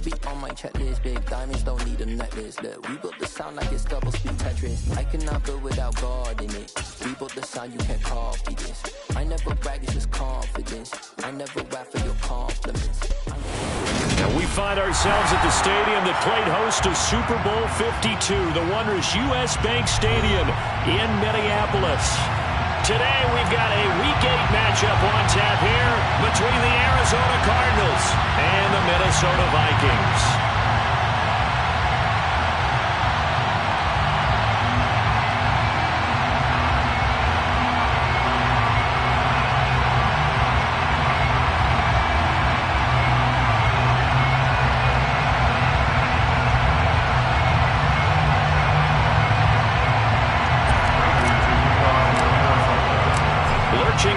be on my checklist. Big diamonds don't need a necklace. Look, we built the sound like it's double speed Tetris. I cannot build without God in it. We built the sound, you can't copy this. I never brag, it's just confidence. I never rap for your compliments. And we find ourselves at the stadium that played host to Super Bowl 52, the wondrous U.S. Bank Stadium in Minneapolis. Today we've got a Week 8 matchup on tap here between the Arizona Cardinals and the Minnesota Vikings.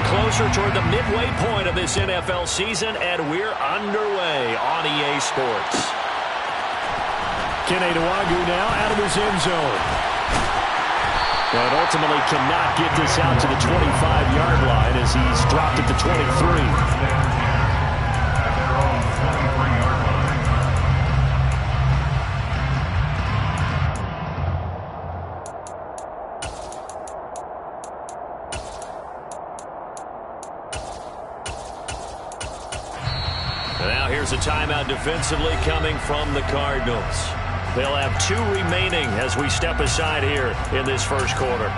Closer toward the midway point of this NFL season, and we're underway on EA Sports. Kene Nwangwu now out of his end zone. But ultimately cannot get this out to the 25-yard line as he's dropped at the 23. Here's a timeout defensively coming from the Cardinals. They'll have 2 remaining as we step aside here in this first quarter.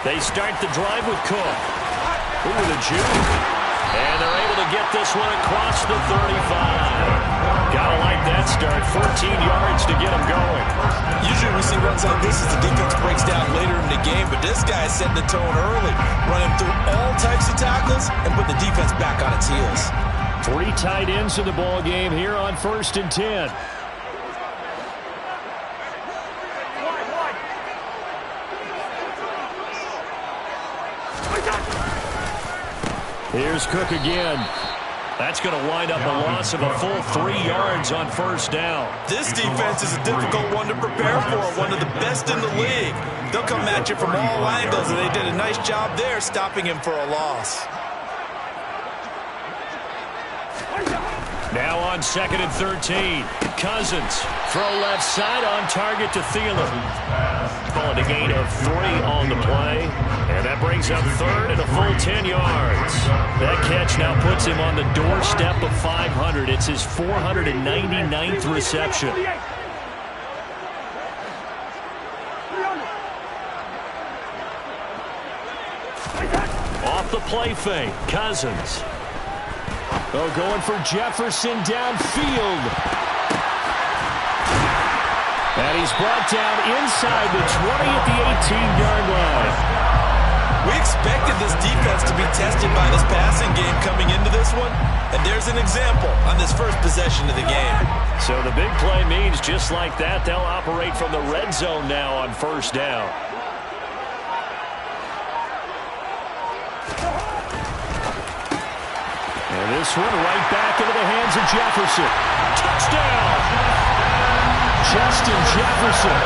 They start the drive with Cook. Ooh, the juke. And they're able to get this one across the 35. Gotta like that start. 14 yards to get them going. Usually we see runs like this as the defense breaks down later in the game, but this guy's setting the tone early, running through all types of tackles and putting the defense back on its heels. 3 tight ends in the ball game here on 1st and 10. Here's Cook again. That's going to wind up a loss of a full 3 yards on 1st down. This defense is a difficult one to prepare for, one of the best in the league. They'll come at you from all angles, and they did a nice job there stopping him for a loss. Now on 2nd and 13. Cousins, throw left side on target to Thielen. Ball a gain of 3 on the play. And that brings up 3rd and a full 10 yards. That catch now puts him on the doorstep of 500. It's his 499th reception. Off the play fake, Cousins. Oh, going for Jefferson downfield. And he's brought down inside the 20 at the 18-yard line. We expected this defense to be tested by this passing game coming into this one, and there's an example on this first possession of the game. So the big play means just like that, they'll operate from the red zone now on 1st down. And this one right back into the hands of Jefferson. Touchdown! Justin Jefferson,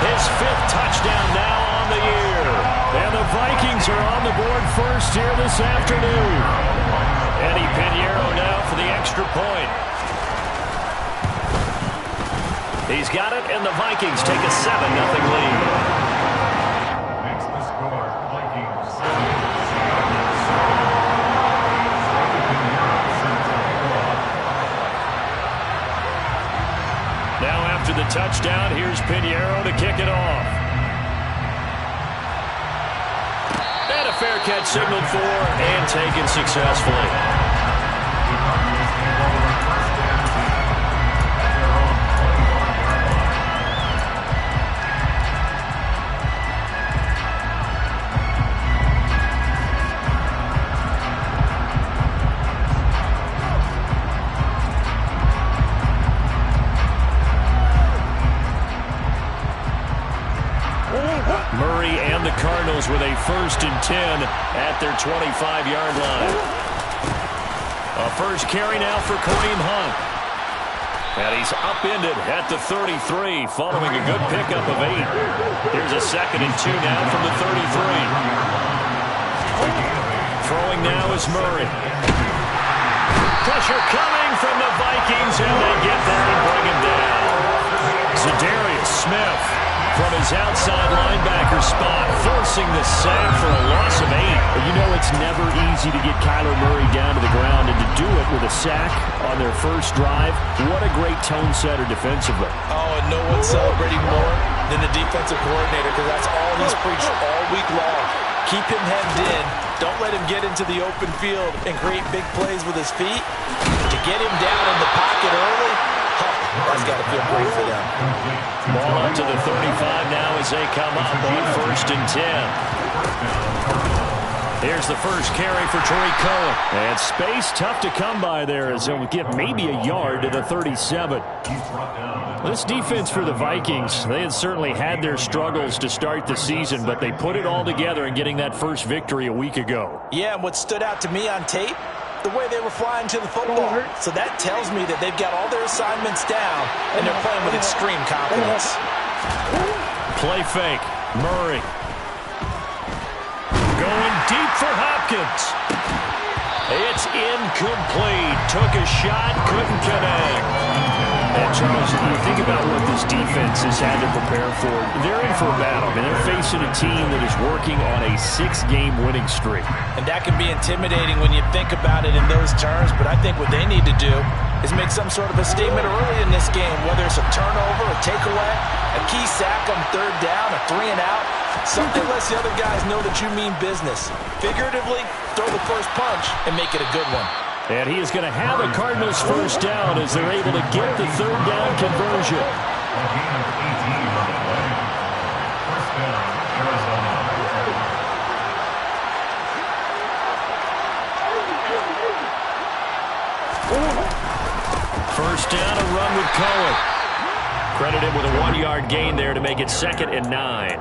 his 5th touchdown now on the year. And the Vikings are on the board first here this afternoon. Eddie Pinheiro now for the extra point. He's got it, and the Vikings take a 7-0 lead. Makes the score, Vikings. Now after the touchdown, here's Pinheiro to kick it off. And a fair catch signaled for and taken successfully. Murray and the Cardinals with a 1st and 10 at their 25-yard line. A first carry now for Kareem Hunt. And he's upended at the 33 following a good pickup of 8. Here's a 2nd and 2 now from the 33. Throwing now is Murray. Pressure coming from the Vikings, and they get there and bring him down. Zadarius Smith from his outside linebacker spot, forcing the sack for a loss of 8. You know it's never easy to get Kyler Murray down to the ground, and to do it with a sack on their first drive, what a great tone setter defensively. Oh, and no one's celebrating more than the defensive coordinator, because that's all he's preached all week long. Keep him hemmed in. Don't let him get into the open field and create big plays with his feet. To get him down in the pocket early, that's got to feel great for them. Ball up to the 35 now as they come up on 1st and 10. Here's the first carry for Tariq Cohen. And space tough to come by there as he'll get maybe a yard to the 37. This defense for the Vikings, they had certainly had their struggles to start the season, but they put it all together in getting that first victory a week ago. Yeah, and what stood out to me on tape, the way they were flying to the football. So that tells me that they've got all their assignments down, and they're playing with extreme confidence. Play fake. Murray. Going deep for Hopkins. It's incomplete. Took a shot, couldn't connect. And Charles, you think about what this defense has had to prepare for. They're in for a battle, and they're facing a team that is working on a 6-game winning streak. And that can be intimidating when you think about it in those terms, but I think what they need to do is make some sort of a statement early in this game, whether it's a turnover, a takeaway, a key sack on 3rd down, a 3 and out. Something lets the other guys know that you mean business. Figuratively, throw the first punch and make it a good one. And he is going to have a Cardinals first down as they're able to get the 3rd down conversion. First down, a run with Cohen. Credited with a 1-yard gain there to make it 2nd and 9.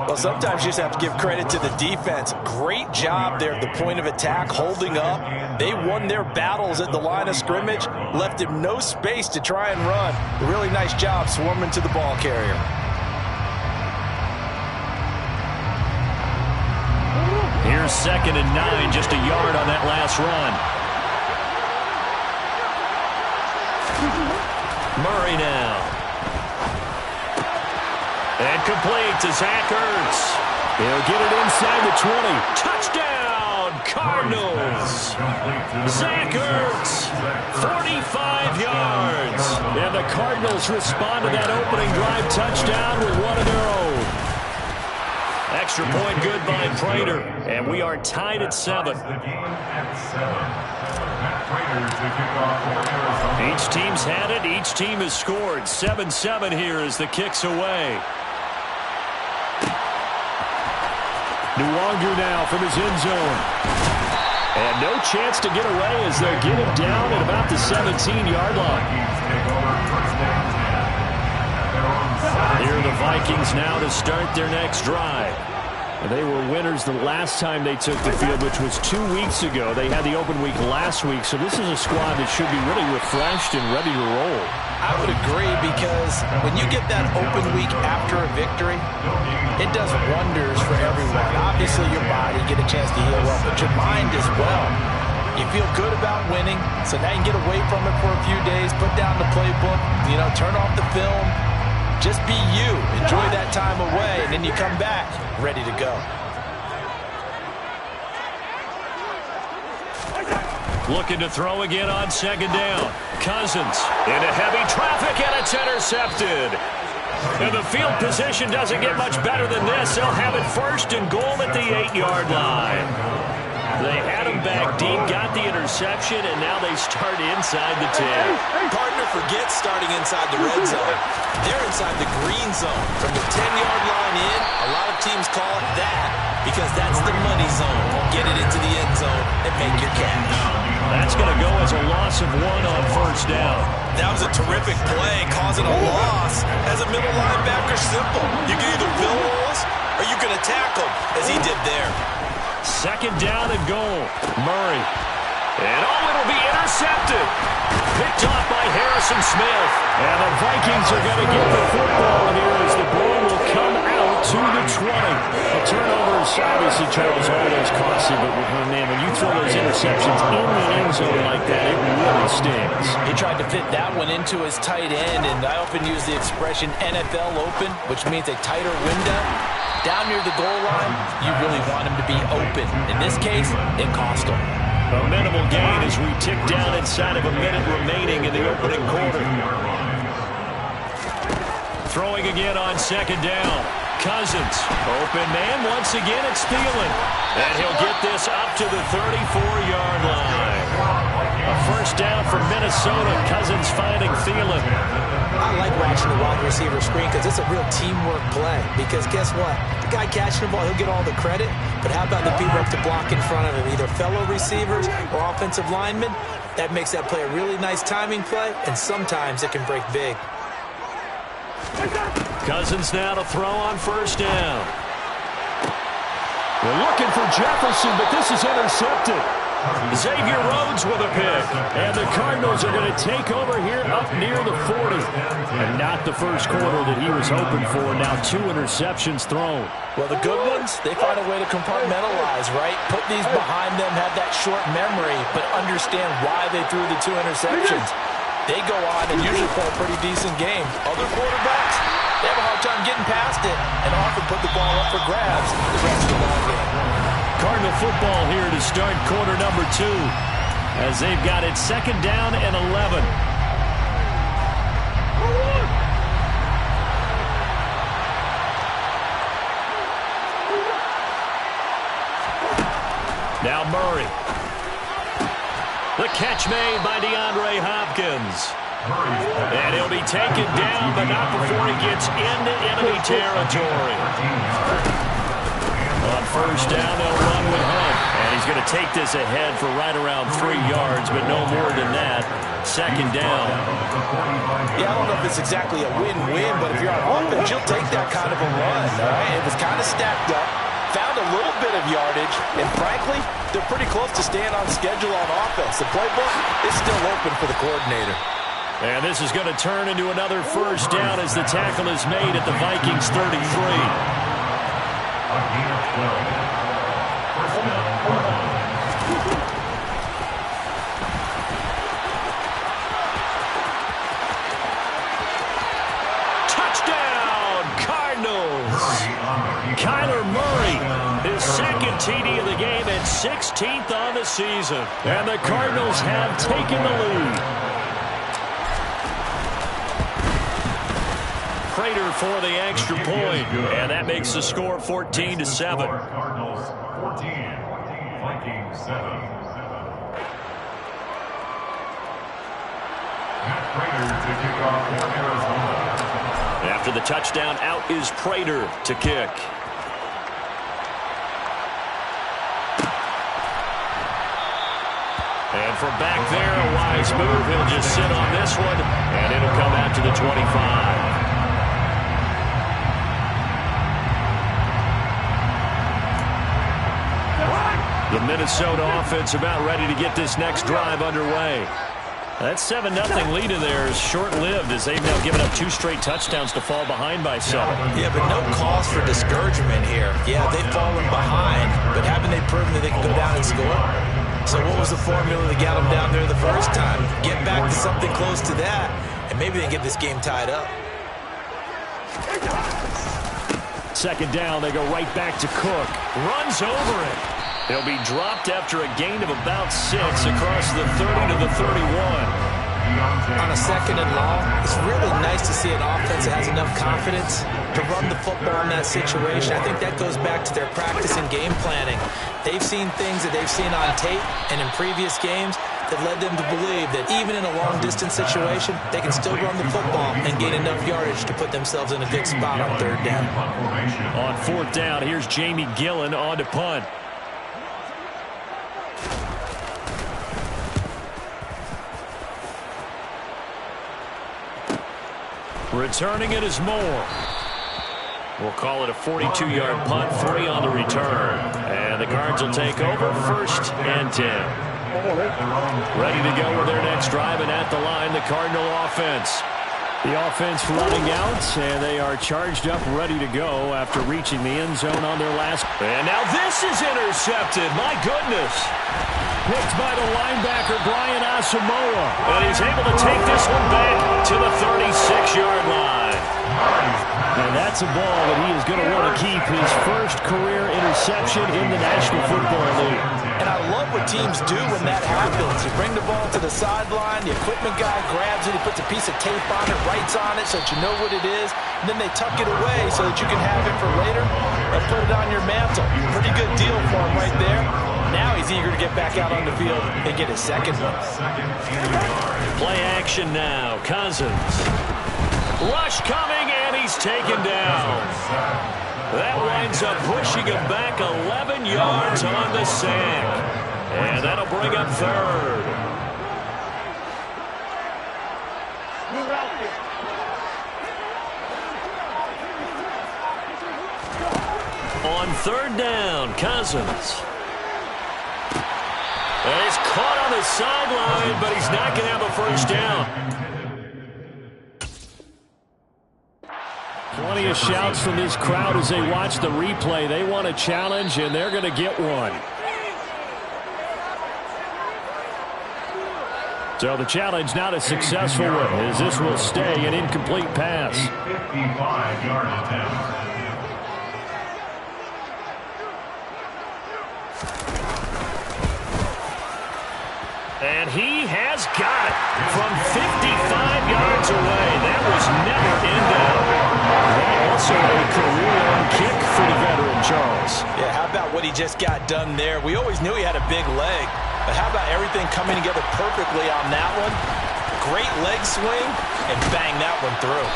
Well, sometimes you just have to give credit to the defense. Great job there at the point of attack, holding up. They won their battles at the line of scrimmage, left him no space to try and run. A really nice job swarming to the ball carrier. Here's 2nd and 9, just a yard on that last run. Murray now. And complete to Zach Ertz. He'll get it inside the 20. Touchdown, Cardinals. Zach Ertz, 45 yards. And the Cardinals respond to that opening drive touchdown with one of their own. Extra point good by Prater. And we are tied at 7. Each team's had it. Each team has scored. 7-7 here as the kick's away. Nuwanger now from his end zone. And no chance to get away as they'll get him down at about the 17-yard line. Here are the Vikings now to start their next drive. They were winners the last time they took the field, which was 2 weeks ago. They had the open week last week, so this is a squad that should be really refreshed and ready to roll. I would agree, because when you get that open week after a victory, it does wonders for everyone. Obviously, your body, get a chance to heal up, but your mind as well. You feel good about winning, so now you can get away from it for a few days, put down the playbook, turn off the film. Just be you. Enjoy that time away, and then you come back ready to go. Looking to throw again on 2nd down. Cousins into heavy traffic, and it's intercepted. And the field position doesn't get much better than this. They'll have it 1st and goal at the 8-yard line. They had him back deep, got the interception, and now they start inside the 10. Partner forgets starting inside the red zone. They're inside the green zone. From the 10-yard line in, a lot of teams call it that because that's the money zone. Get it into the end zone and make your cash. That's going to go as a loss of 1 on 1st down. That was a terrific play, causing a loss. As a middle linebacker, simple. You can either fill holes or you can attack them, as he did there. Second down and goal. Murray. And it'll be intercepted. Picked off by Harrison Smith. And the Vikings are going to get the football here as the ball will come out to the 20. The turnovers, obviously, Charles, always costly, but man, when you throw those interceptions in the end zone like that, it really stings. He tried to fit that one into his tight end, and I often use the expression NFL open, which means a tighter window. Down near the goal line, you really want him to be open. In this case, it cost him. A minimal gain as we tick down inside of a minute remaining in the opening quarter. Throwing again on second down. Cousins. Open man. Once again, it's Thielen. And he'll get this up to the 34-yard line. A first down for Minnesota. Cousins finding Thielen. I like watching the wide receiver screen because it's a real teamwork play. Because guess what? The guy catching the ball, he'll get all the credit. But how about the people up to block in front of him? Either fellow receivers or offensive linemen. That makes that play a really nice timing play. And sometimes it can break big. Cousins now to throw on first down. We're looking for Jefferson, but this is intercepted. Xavier Rhodes with a pick. And the Cardinals are going to take over here up near the 40. And not the first quarter that he was hoping for. Now 2 interceptions thrown. Well, the good ones, they find a way to compartmentalize, right? Put these behind them, have that short memory, but understand why they threw the 2 interceptions. They go on and usually play a pretty decent game. Other quarterbacks, they have a hard time getting past it and often put the ball up for grabs the rest of the ball game. Cardinal football here to start quarter number 2 as they've got it second down and 11. Now Murray. The catch made by DeAndre Hopkins. And he'll be taken down, but not before he gets into enemy territory. On first down, they'll run with Hunt. And he's going to take this ahead for right around 3 yards, but no more than that. Second down. Yeah, I don't know if it's exactly a win-win, but if you're on offense, you'll take that kind of a run. All right? It was kind of stacked up. Found a little bit of yardage, and frankly, they're pretty close to staying on schedule on offense. The playbook is still open for the coordinator. And this is going to turn into another first down as the tackle is made at the Vikings 33. Touchdown, Cardinals! Kyler Murray, his second TD of the game and 16th on the season. And the Cardinals have taken the lead. Prater for the extra point, and that makes the score 14-7. Cardinals 14, Vikings 7. Matt Prater to kick off for Arizona. After the touchdown, out is Prater to kick. And from back there, a wise move. He'll just sit on this one, and it'll come out to the 25. The Minnesota offense about ready to get this next drive underway. That 7-0 lead in there is short-lived as they've now given up 2 straight touchdowns to fall behind by 7. Yeah, but no cause for discouragement here. Yeah, they've fallen behind, but haven't they proven that they can go down and score? So what was the formula that got them down there the first time? Get back to something close to that, and maybe they get this game tied up. Second down, they go right back to Cook. Runs over it. He'll be dropped after a gain of about 6 across the 30 to the 31. On a second and long, it's really nice to see an offense that has enough confidence to run the football in that situation. I think that goes back to their practice and game planning. They've seen things that they've seen on tape and in previous games that led them to believe that even in a long-distance situation, they can still run the football and gain enough yardage to put themselves in a good spot on third down. On fourth down, here's Jamie Gillen on to punt. Returning it is Moore. We'll call it a 42-yard punt, 3 on the return. And the Cards will take over, 1st and 10. Ready to go with their next drive, and at the line, the Cardinal offense. The offense running out, and they are charged up, ready to go after reaching the end zone on their last. And now this is intercepted. My goodness. Picked by the linebacker, Brian Asamoah. And he's able to take this one back to the 36-yard line. And that's a ball that he is going to want to keep, his first career interception in the National Football League. And I love what teams do when that happens. You bring the ball to the sideline, the equipment guy grabs it, he puts a piece of tape on it, writes on it so that you know what it is, and then they tuck it away so that you can have it for later and put it on your mantle. Pretty good deal for him right there. Now he's eager to get back out on the field and get his second one. Play action now. Cousins. Rush coming, and he's taken down. That winds up pushing him back 11 yards on the sack. And that'll bring up 3rd. On 3rd down, Cousins. And he's caught on the sideline, but he's not going to have a 1st down. Plenty of shouts from this crowd as they watch the replay. They want a challenge, and they're going to get one. So the challenge not a successful one, as this will stay an incomplete pass. 55-yard attempt. And he has got it from 55 yards away. That was never in doubt. That also a career-long kick for the veteran, Charles. Yeah, how about what he just got done there? We always knew he had a big leg, but how about everything coming together perfectly on that one? Great leg swing, and bang that one through.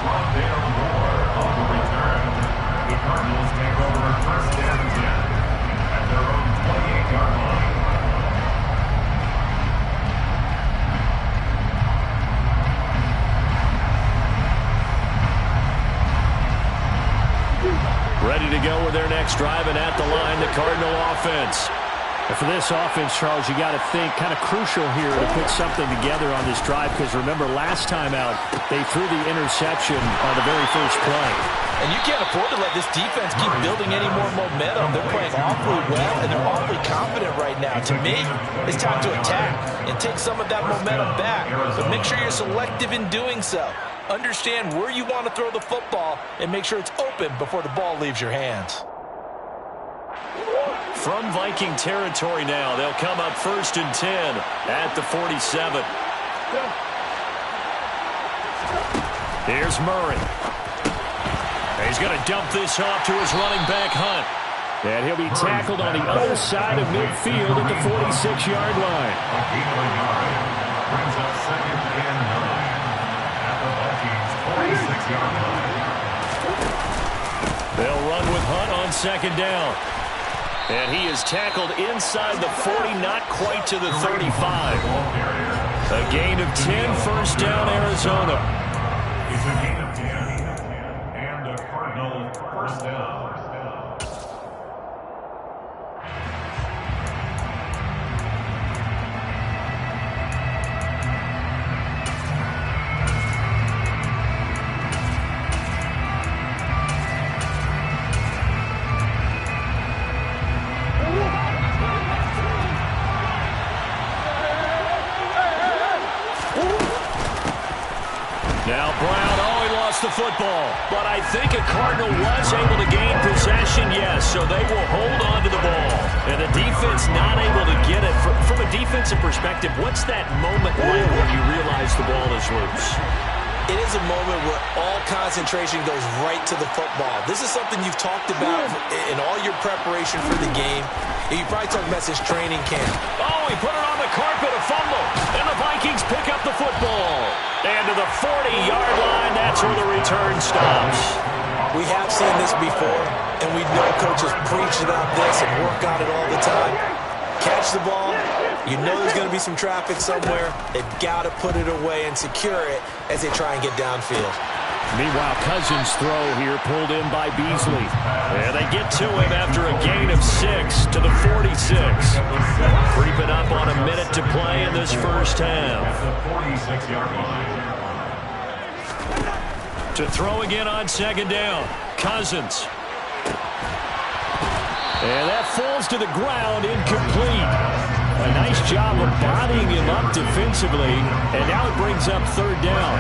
Rondale Moore on the return. The Cardinals take over 1st and 10 at their own 28-yard line. Ready to go with their next drive, and at the line, the Cardinal offense. And for this offense, Charles, you got to think kind of crucial here to put something together on this drive, because remember last time out, they threw the interception on the very first play. And you can't afford to let this defense keep building any more momentum. They're playing awfully well, and they're awfully confident right now. To me, it's time to attack and take some of that momentum back. But make sure you're selective in doing so. Understand where you want to throw the football and make sure it's open before the ball leaves your hands. From Viking territory now, they'll come up 1st and 10 at the 47. Here's Murray. He's going to dump this off to his running back, Hunt. And he'll be tackled on the other side of midfield at the 46-yard line. Brings up 2nd and 9 at the Vikings 46-yard line. They'll run with Hunt on 2nd down. And he is tackled inside the 40, not quite to the 35. A gain of 10, 1st down, Arizona. It's a gain of 10 and a Cardinal 1st down. Now Brown, he lost the football. But I think a Cardinal was able to gain possession, yes, so they will hold on to the ball. And the defense not able to get it. From a defensive perspective, what's that moment like when you realize the ball is loose? It is a moment where all concentration goes right to the football. This is something you've talked about in all your preparation for the game. You probably talked about this training camp. Oh, he put it on the carpet, a fumble. And the Vikings pick up the football. And to the 40-yard line, that's where the return stops. We have seen this before, and we know coaches preach about this and work on it all the time. Catch the ball, You know there's going to be some traffic somewhere. They've got to put it away and secure it as they try and get downfield. Meanwhile, Cousins' throw here pulled in by Beasley. And they get to him after a gain of 6 to the 46. Creeping up on a minute to play in this first half. To throw again on second down. Cousins. And that falls to the ground, incomplete. A nice job of bodying him up defensively, and now it brings up third down.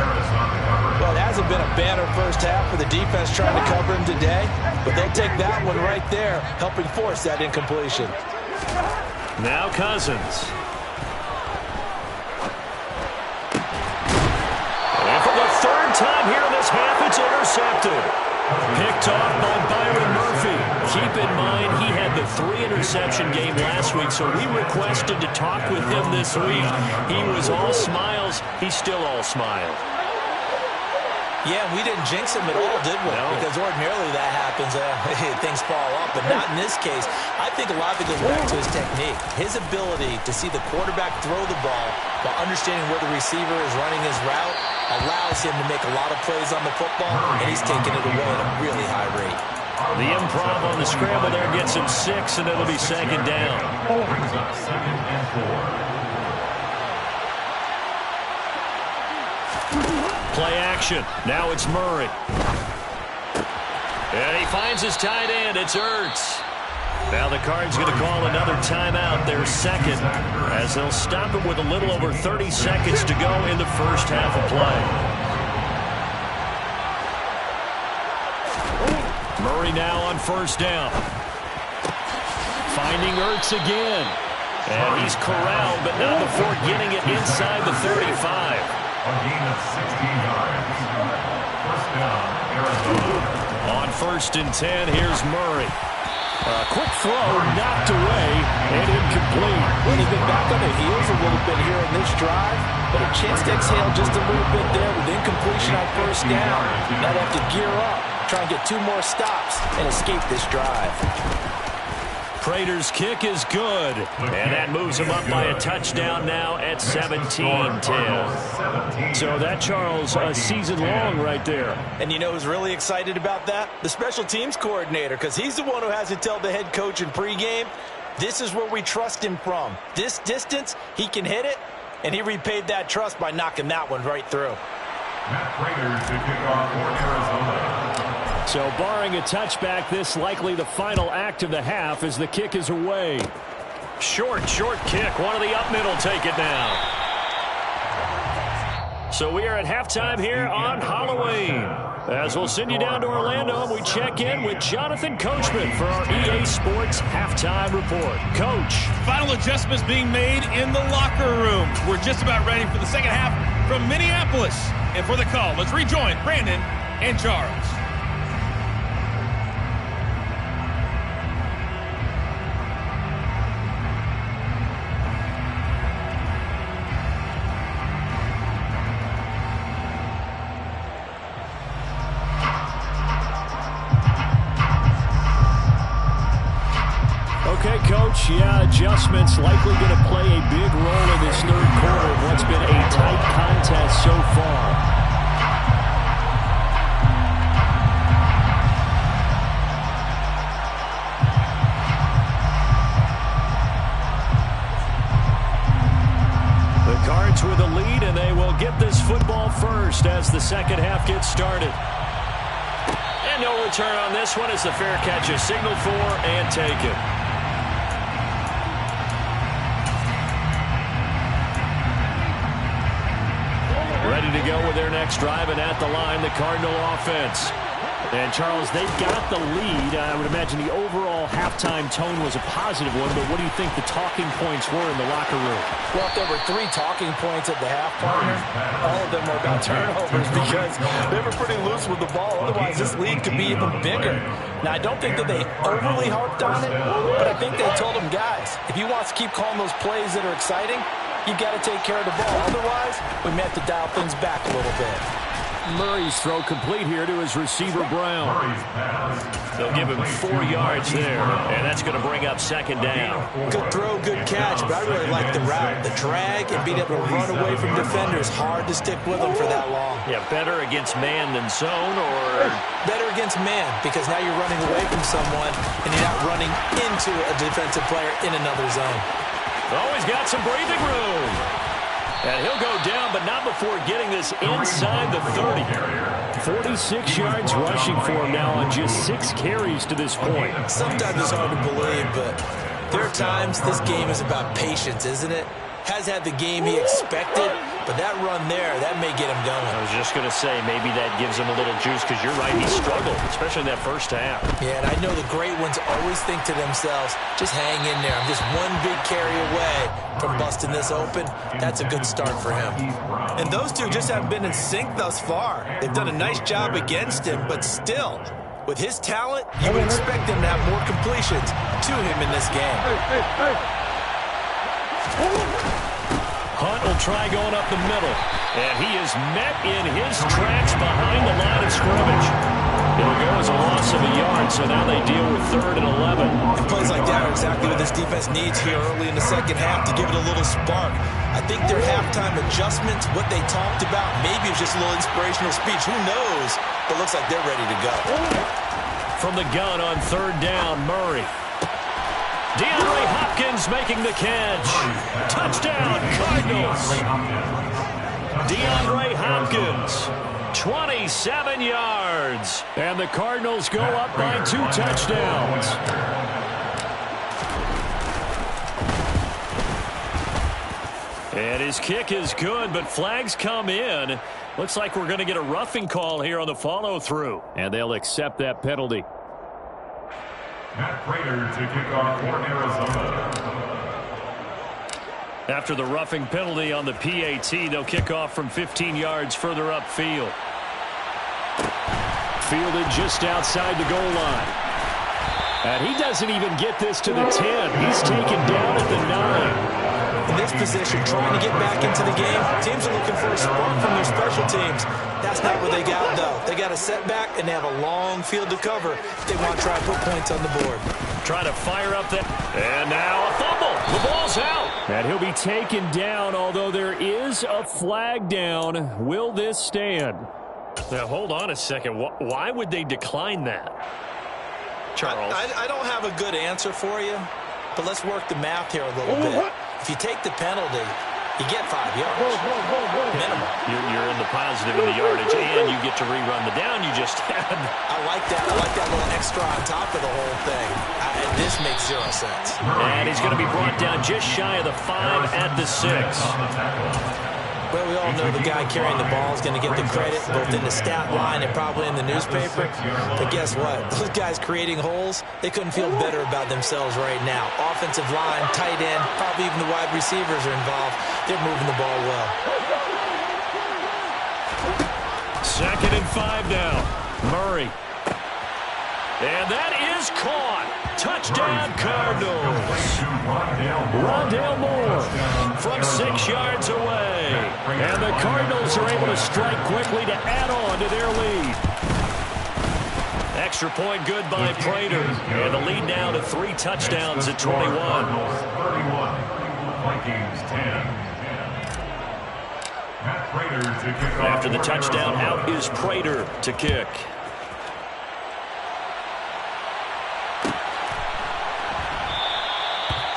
Well, it hasn't been a banner first half for the defense trying to cover him today, but they'll take that one right there, helping force that incompletion. Now Cousins. And for the third time here in this half, it's intercepted. Picked off by Byron Murphy. Keep in mind, he had the 3-interception game last week, so we requested to talk with him this week. He was all smiles. He's still all smile. Yeah, we didn't jinx him at all, did we? No. Because ordinarily that happens. Things fall off, but not in this case. I think a lot of it goes back to his technique. His ability to see the quarterback throw the ball while understanding where the receiver is running his route allows him to make a lot of plays on the football, and he's taking it away at a really high rate. The improv on the scramble there gets him 6, and it'll be second down. Brings up 2nd and 4. Play action. Now it's Murray. And he finds his tight end. It's Ertz. Now the Cards going to call another timeout, their second, as they'll stop it with a little over 30 seconds to go in the first half of play. Murray now on first down. Finding Ertz again. And he's corralled, but not before getting it inside the 35. A gain of 16 yards. First down, Arizona. On 1st and 10, here's Murray. A quick throw, knocked away, and incomplete. Well, they've been back on their heels a little bit here in this drive, but a chance to exhale just a little bit there with incompletion on first down. Now they have to gear up, try and get 2 more stops, and escape this drive. Prater's kick is good, and that moves him up by a touchdown now at 17-10. So that, Charles, a season long right there. And you know who's really excited about that? The special teams coordinator, because he's the one who has to tell the head coach in pregame, this is where we trust him from. This distance, he can hit it, and he repaid that trust by knocking that one right through. Matt Prater to kick off for Arizona. So barring a touchback, this likely the final act of the half as the kick is away. Short kick. One of the up middle take it now. So we are at halftime here on Halloween. As we'll send you down to Orlando, and we check in with Jonathan Coachman for our EA Sports Halftime Report. Coach. Final adjustments being made in the locker room. We're just about ready for the second half from Minneapolis. And for the call, let's rejoin Brandon and Charles. Okay, Coach, yeah, adjustments likely going to play a big role in this third quarter of what's been a tight contest so far. The Cards with a lead, and they will get this football first as the second half gets started. And no return on this one as the fair catch is signaled for and taken. Ready to go with their next drive, and at the line, the Cardinal offense. And, Charles, they've got the lead. I would imagine the overall halftime tone was a positive one, but what do you think the talking points were in the locker room? Well, if there were 3 talking points at the half, partner, all of them were about turnovers because they were pretty loose with the ball. Otherwise, this lead could be even bigger. Now, I don't think that they overly harped on it, but I think they told them, guys, if you want to keep calling those plays that are exciting, you've got to take care of the ball. Otherwise, we may have to dial things back a little bit. Murray's throw complete here to his receiver, Brown. Murray's pass They'll give him 4 yards there, and that's going to bring up second down. Good throw, good catch, but I really like the route. The drag and being able to run away from defenders, hard to stick with them for that long. Yeah, better against man than zone, or? Better against man, because now you're running away from someone, and you're not running into a defensive player in another zone. Oh, he's got some breathing room. And he'll go down, but not before getting this inside the 30. 46 yards rushing for him now on just 6 carries to this point. Sometimes it's hard to believe, but there are times this game is about patience, isn't it? Has had the game he expected, but that run there, that may get him going. I was just going to say, maybe that gives him a little juice, because you're right, he struggled, especially in that first half. Yeah, and I know the great ones always think to themselves, just hang in there. I'm just one big carry away from busting this open. That's a good start for him. And those two just haven't been in sync thus far. They've done a nice job against him, but still, with his talent, you would expect him to have more completions to him in this game. Hunt will try going up the middle. And he is met in his tracks behind the line of scrimmage. It'll go as a loss of a yard, so now they deal with 3rd and 11. And plays like that are exactly what this defense needs here early in the second half to give it a little spark. I think their halftime adjustments, what they talked about, maybe it's just a little inspirational speech. Who knows? But looks like they're ready to go. From the gun on 3rd down, Murray. DeAndre Hopkins making the catch. Touchdown, Cardinals. DeAndre Hopkins, 27 yards. And the Cardinals go up by 2 touchdowns. And his kick is good, but flags come in. Looks like we're going to get a roughing call here on the follow-through. And they'll accept that penalty. Matt Prater to kick off for Arizona. After the roughing penalty on the PAT, they'll kick off from 15 yards further upfield. Fielded just outside the goal line. And he doesn't even get this to the 10. He's taken down at the 9. In this position, trying to get back into the game, teams are looking for a spark from their special teams. That's not what they got, though. They got a setback, and they have a long field to cover if they want to try to put points on the board. Try to fire up that. And now a fumble. The ball's out. And he'll be taken down, although there is a flag down. Will this stand? Now, hold on a second. Why would they decline that? Charles? I don't have a good answer for you, but let's work the math here a little bit. If you take the penalty, you get 5 yards. Minimum. You're in the positive in the yardage, and you get to rerun the down you just had. I like that. I like that little extra on top of the whole thing. This makes 0 sense. And he's going to be brought down just shy of the 5 at the 6. Well, we all know the guy carrying the ball is going to get the credit, both in the stat line and probably in the newspaper. But guess what? Those guys creating holes, they couldn't feel better about themselves right now. Offensive line, tight end, probably even the wide receivers are involved. They're moving the ball well. 2nd and 5 now. Murray. And that is caught. Touchdown, Cardinals. Rondale Moore from 6 yards away. And the Cardinals are able to strike quickly to add on to their lead. Extra point good by Prater. And the lead now to 3 touchdowns at 21. 31. Vikings 10. Matt Prater to kick off. After the touchdown, out is Prater to kick.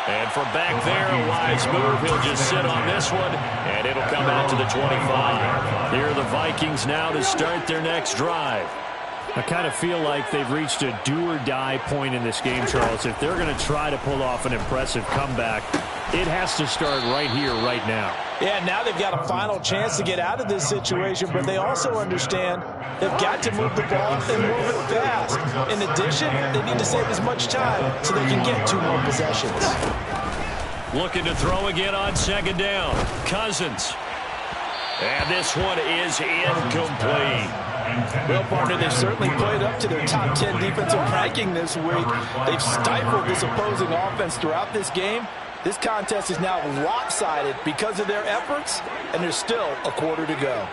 And from back there, a wise move. He'll just sit on this one, and it'll come out to the 25. Here are the Vikings now to start their next drive. I kind of feel like they've reached a do-or-die point in this game, Charles. If they're going to try to pull off an impressive comeback, it has to start right here, right now. Yeah, now they've got a final chance to get out of this situation, but they also understand they've got to move the ball and move it fast. In addition, they need to save as much time so they can get 2 more possessions. Looking to throw again on 2nd down. Cousins. And this one is incomplete. Well, partner, they've certainly played up to their top 10 defensive ranking this week. They've stifled this opposing offense throughout this game. This contest is now lopsided because of their efforts, and there's still a quarter to go.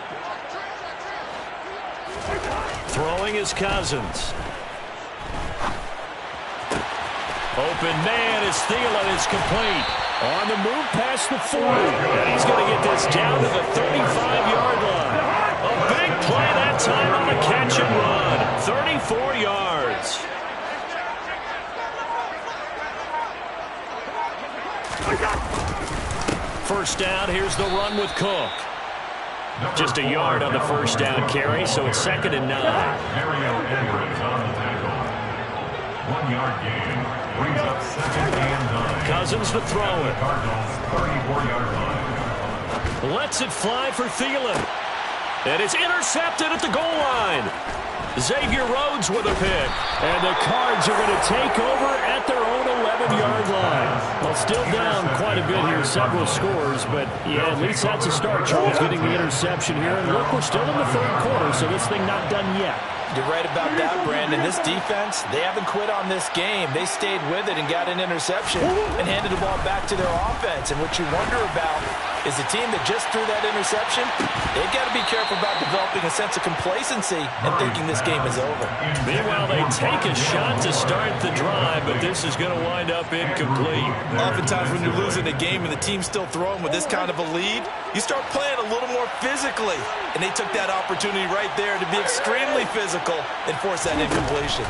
Throwing is Cousins. Open man is Thielen. It's complete. On the move past the 40. And he's going to get this down to the 35-yard line. A big play that time on the catch and run. 34 yards. First down, here's the run with Cook. Just a yard on the first down carry, so it's 2nd and 9. Mario Edwards on the tackle. 1-yard gain. Brings up 2nd and 9. Cousins to throw it. Cardinals 34-yard line. Lets it fly for Thielen. And it's intercepted at the goal line. Xavier Rhodes with a pick. And the Cards are going to take over at their own 11-yard line. Well, still down quite a bit here, several scores, but yeah, at least that's a start, Charles, getting the interception here. And look, we're still in the 3rd quarter, so this thing not done yet. You're right about that, Brandon. This defense, they haven't quit on this game. They stayed with it and got an interception and handed the ball back to their offense. And what you wonder about is the team that just threw that interception, they've got to be careful about developing a sense of complacency and thinking this game is over. Meanwhile, they take a shot to start the drive, but this is going to wind up incomplete. Oftentimes when you're losing a game and the team's still throwing with this kind of a lead, you start playing a little more physically. And they took that opportunity right there to be extremely physical and force that incompletion.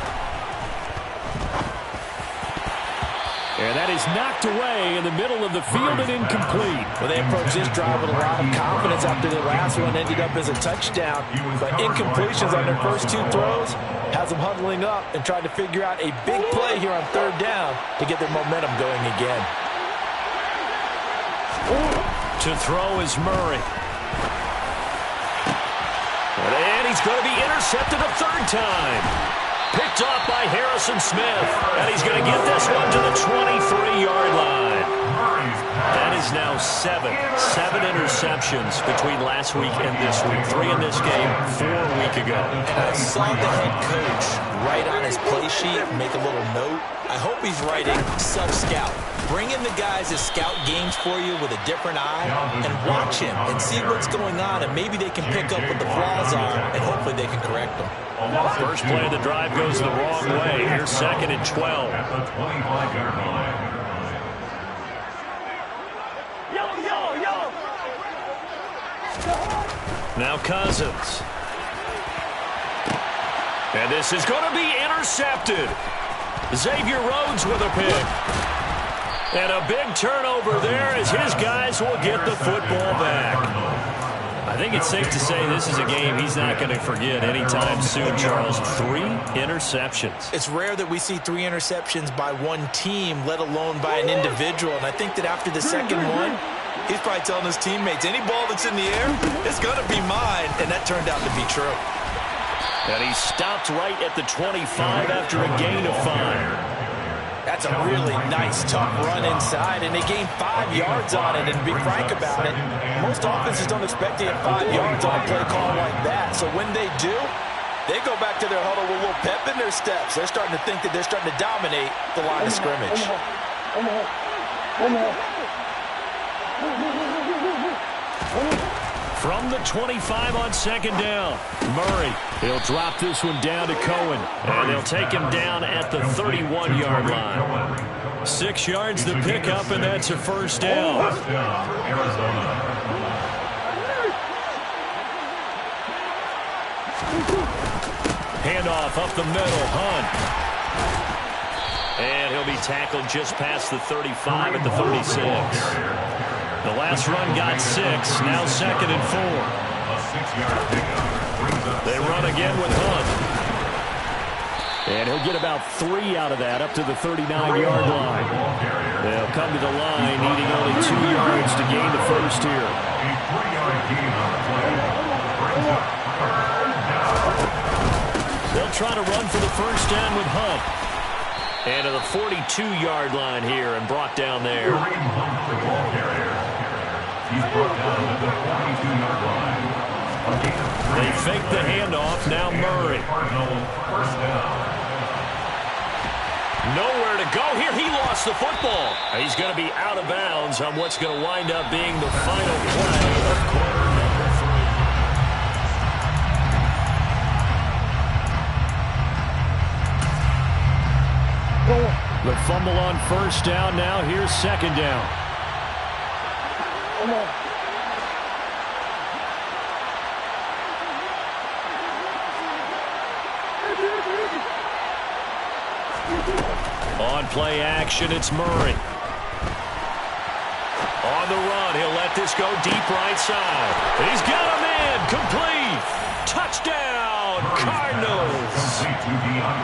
And that is knocked away in the middle of the field and incomplete. Well, they approached this drive with a lot of confidence after the last one ended up as a touchdown. But incompletions on their first 2 throws has them huddling up and trying to figure out a big play here on 3rd down to get their momentum going again. To throw is Murray. And he's going to be intercepted a 3rd time. Picked off by Harrison Smith. And he's going to get this one to the 23-yard line. That is now 7 interceptions between last week and this week. 3 in this game, 4 a week ago. And I saw the head coach write on his play sheet, make a little note. I hope he's writing sub-scout. Bring in the guys that scout games for you with a different eye and watch him and see what's going on, and maybe they can pick up what the flaws are, and hopefully they can correct them. First play of the drive goes the wrong way. Here's 2nd and 12. At the 25-yard line. Now Cousins. And this is going to be intercepted. Xavier Rhodes with a pick. And a big turnover there as his guys will get the football back. I think it's safe to say this is a game he's not going to forget anytime soon, Charles. 3 interceptions. It's rare that we see 3 interceptions by one team, let alone by an individual. And I think that after the second one, he's probably telling his teammates, any ball that's in the air, it's going to be mine. And that turned out to be true. And he stopped right at the 25 after a gain of 5. That's a really nice, tough run inside, and they gained 5 yards on it. And to be frank about it, most offenses don't expect to get 5 yards on a play call like that. So when they do, they go back to their huddle with a little pep in their steps. They're starting to think that they're starting to dominate the line of scrimmage. From the 25 on 2nd down, Murray. He'll drop this one down to Cohen, and they'll take him down at the 31-yard line. 6 yards to pick up, and that's a first down. Arizona. Handoff up the middle, Hunt. And he'll be tackled just past the 35 at the 36. The last run got 6, now 2nd and 4. They run again with Hunt. And he'll get about 3 out of that, up to the 39-yard line. They'll come to the line, needing only 2 yards to gain the first here. They'll try to run for the first down with Hunt. And to the 42-yard line here and brought down there. He's brought down at the 42-yard line. They fake the handoff. Now Murray. First down. Nowhere to go here. He lost the football. He's going to be out of bounds on what's going to wind up being the final play of quarter number 3. The fumble on first down. Now here's second down. On play action, it's Murray. On the run, he'll let this go deep right side. He's got a man, complete. Touchdown, Cardinals.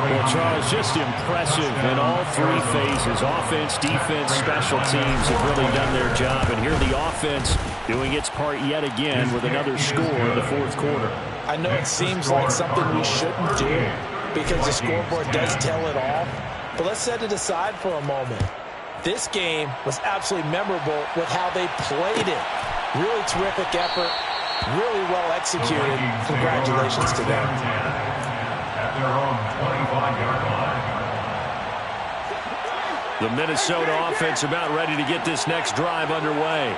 Well, Charles, just impressive in all three phases. Offense, defense, special teams have really done their job. And here the offense doing its part yet again with another score in the fourth quarter. I know it seems like something we shouldn't do because the scoreboard does tell it all. But let's set it aside for a moment. This game was absolutely memorable with how they played it. Really terrific effort, really well executed. Congratulations to them. At their own 25-yard line. The Minnesota offense about ready to get this next drive underway.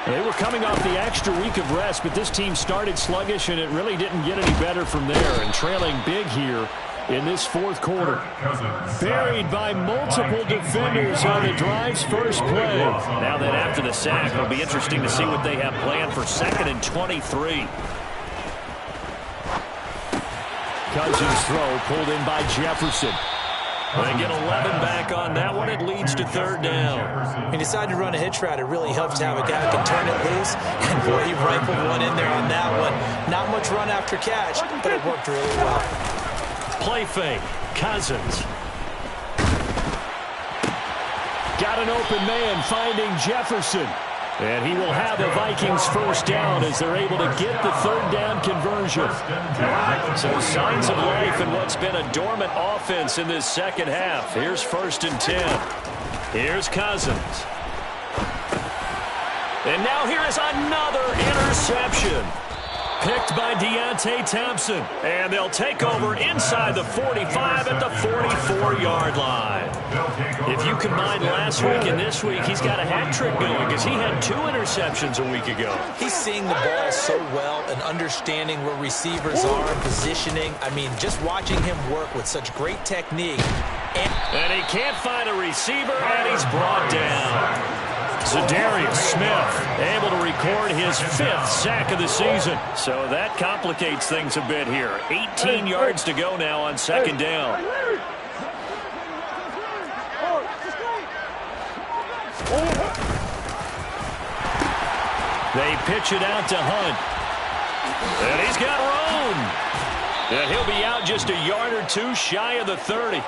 They were coming off the extra week of rest, but this team started sluggish, and it really didn't get any better from there. And trailing big here in this fourth quarter. Buried by multiple defenders on the drive's first play. Now that after the sack, it'll be interesting to see what they have planned for 2nd and 23. Cousins' throw pulled in by Jefferson. They get 11 back on that one. It leads to third down. He decided to run a hitch route. It really helps to have a guy who can turn it loose. And boy, he rifled one in there on that one. Not much run after catch, but it worked really well. Play fake. Cousins. Got an open man finding Jefferson. And he will have the Vikings first down as they're able to get the third down conversion. So signs of life in what's been a dormant offense in this second half. Here's 1st and 10. Here's Cousins. And now here is another interception. Picked by Deontay Thompson. And they'll take over inside the 45 at the 44-yard line. If you combine last week and this week, he's got a hat trick going because he had 2 interceptions a week ago. He's seeing the ball so well and understanding where receivers are and positioning. I mean, just watching him work with such great technique. And he can't find a receiver, and he's brought down. Za'Darius Smith able to record his 5th sack of the season. So that complicates things a bit here. 18 yards to go now on 2nd down. They pitch it out to Hunt. And he's got room. And he'll be out just a yard or 2 shy of the 30.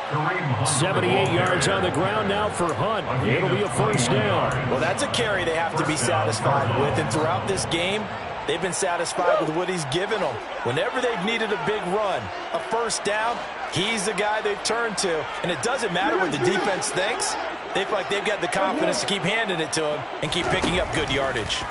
78 yards on the ground now for Hunt. It'll be a first down. Well, that's a carry they have to be satisfied with. And throughout this game, they've been satisfied with what he's given them. Whenever they've needed a big run, a first down, he's the guy they've turned to. And it doesn't matter what the defense thinks. They feel like they've got the confidence to keep handing it to him and keep picking up good yardage.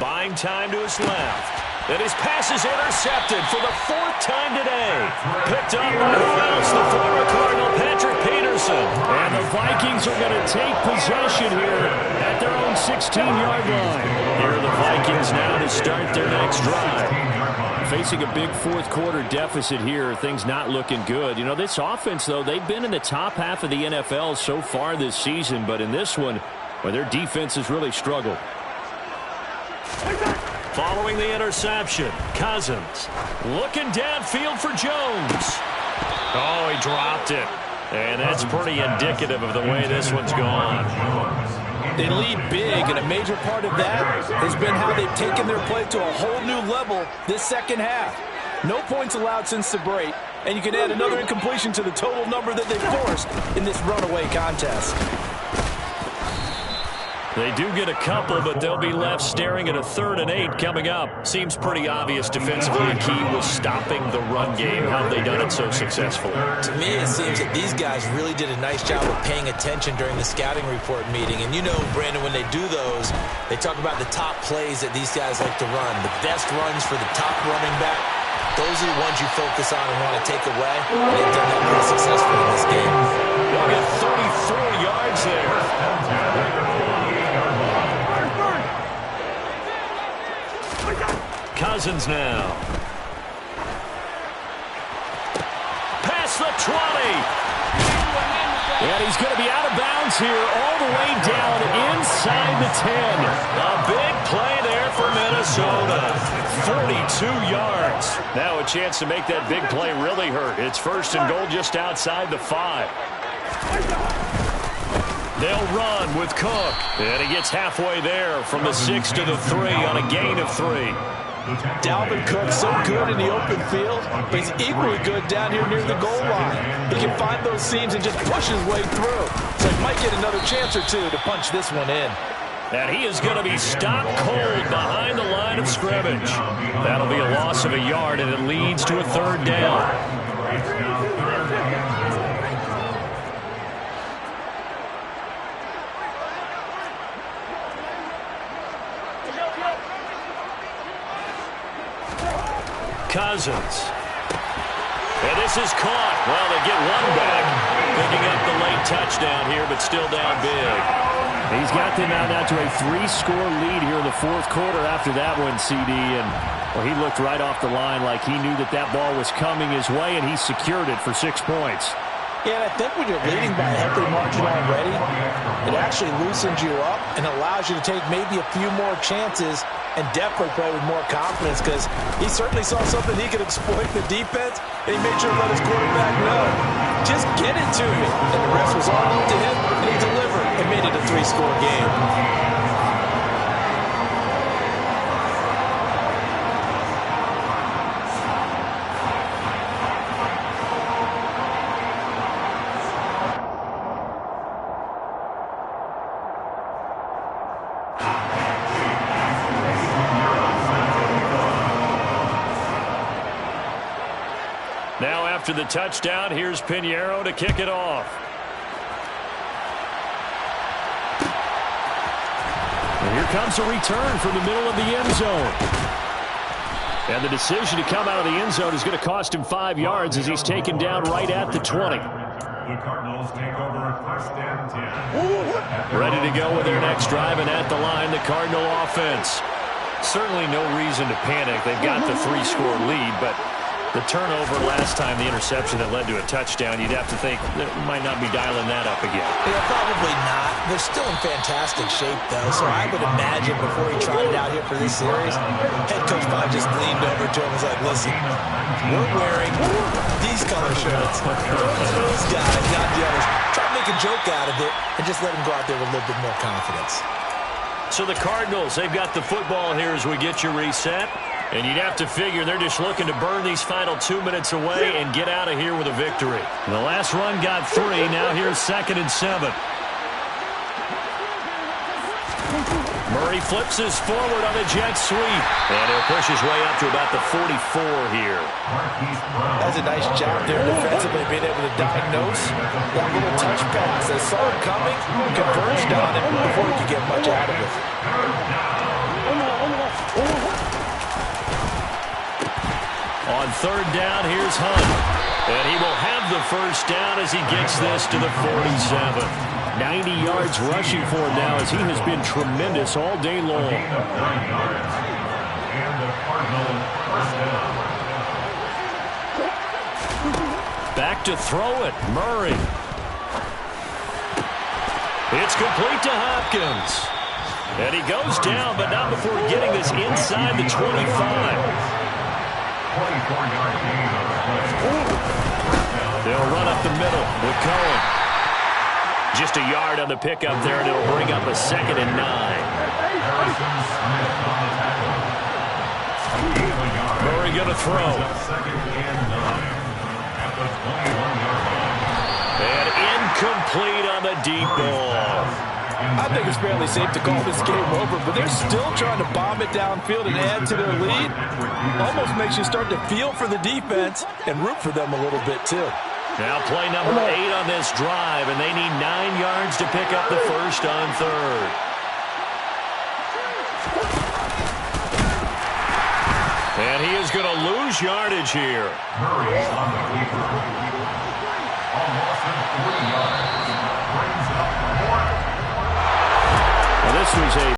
Buying time to his left. And his pass is intercepted for the 4th time today. Picked up by who else? The former Cardinal, Patrick Peterson. And the Vikings are going to take possession here at their own 16-yard line. Here are the Vikings now to start their next drive. Facing a big fourth quarter deficit here, things not looking good. You know, this offense, though, they've been in the top half of the NFL so far this season. But in this one, well, their defense has really struggled. Following the interception, Cousins looking downfield for Jones. Oh, he dropped it. And that's pretty indicative of the way this one's gone. They lead big, and a major part of that has been how they've taken their play to a whole new level this second half. No points allowed since the break, and you can add another incompletion to the total number that they forced in this runaway contest. They do get a couple, but they'll be left staring at a 3rd and 8 coming up. Seems pretty obvious defensively the key was stopping the run game. How have they done it so successfully? To me, it seems that these guys really did a nice job of paying attention during the scouting report meeting. And you know, Brandon, when they do those, they talk about the top plays that these guys like to run, the best runs for the top running back. Those are the ones you focus on and want to take away. And they've done that pretty successfully in this game. They'll get 34 yards there. Cousins now. Past the 20. And he's going to be out of bounds here all the way down inside the 10. A big play there for Minnesota. 42 yards. Now a chance to make that big play really hurt. It's 1st and goal just outside the 5. They'll run with Cook. And he gets halfway there from the 6 to the 3 on a gain of 3. Dalvin Cook, so good in the open field, but he's equally good down here near the goal line. He can find those seams and just push his way through. So he might get another chance or two to punch this one in. And he is going to be stopped cold behind the line of scrimmage. That'll be a loss of a yard, and it leads to a 3rd down. Cousins. And this is caught. Well, they get one back. Picking up the late touchdown here, but still down big. He's got them out now to a 3-score lead here in the 4th quarter after that one, CD. And well, he looked right off the line like he knew that that ball was coming his way, and he secured it for 6 points. Yeah, and I think when you're leading by a healthy margin already, it actually loosens you up and allows you to take maybe a few more chances and definitely play with more confidence, because he certainly saw something he could exploit in the defense, and he made sure to let his quarterback know, just get it to me. And the rest was all up to him, and he delivered and made it a 3-score game. Now after the touchdown, here's Pinheiro to kick it off. And here comes a return from the middle of the end zone. And the decision to come out of the end zone is going to cost him 5 yards as he's taken down right at the 20. The Cardinals take over 1st and 10. Ready to go with their next drive, and at the line, the Cardinal offense. Certainly no reason to panic. They've got the 3-score lead, but the turnover last time, the interception that led to a touchdown, you'd have to think that might not be dialing that up again. Yeah, probably not. They're still in fantastic shape, though, so I would imagine before he tried it out here for this series, head coach probably just leaned over to him and was like, listen, we're wearing these color shirts. Those guys, not the others. Try to make a joke out of it and just let him go out there with a little bit more confidence. So the Cardinals, they've got the football here as we get you reset. And you'd have to figure they're just looking to burn these final 2 minutes away and get out of here with a victory. The last run got 3. Now here's 2nd and 7. Murray flips his forward on the jet sweep. And he'll push his way up to about the 44 here. That's a nice job there defensively, being able to diagnose that little touch pass. They saw it coming, converged on it before he could get much out of it. On 3rd down, here's Hunt. And he will have the 1st down as he gets this to the 47. 90 yards rushing for him now as he has been tremendous all day long. Back to throw it, Murray. It's complete to Hopkins. And he goes down, but not before getting this inside the 25. They'll run up the middle with Cohen. Just a yard on the pickup there, and it'll bring up a 2nd and 9. Murray going to throw. And incomplete on the deep ball. I think it's fairly safe to call this game over, but they're still trying to bomb it downfield and add to their lead. Almost makes you start to feel for the defense and root for them a little bit, too. Now play number 8 on this drive, and they need 9 yards to pick up the 1st on 3rd. And he is going to lose yardage here. Well, this was a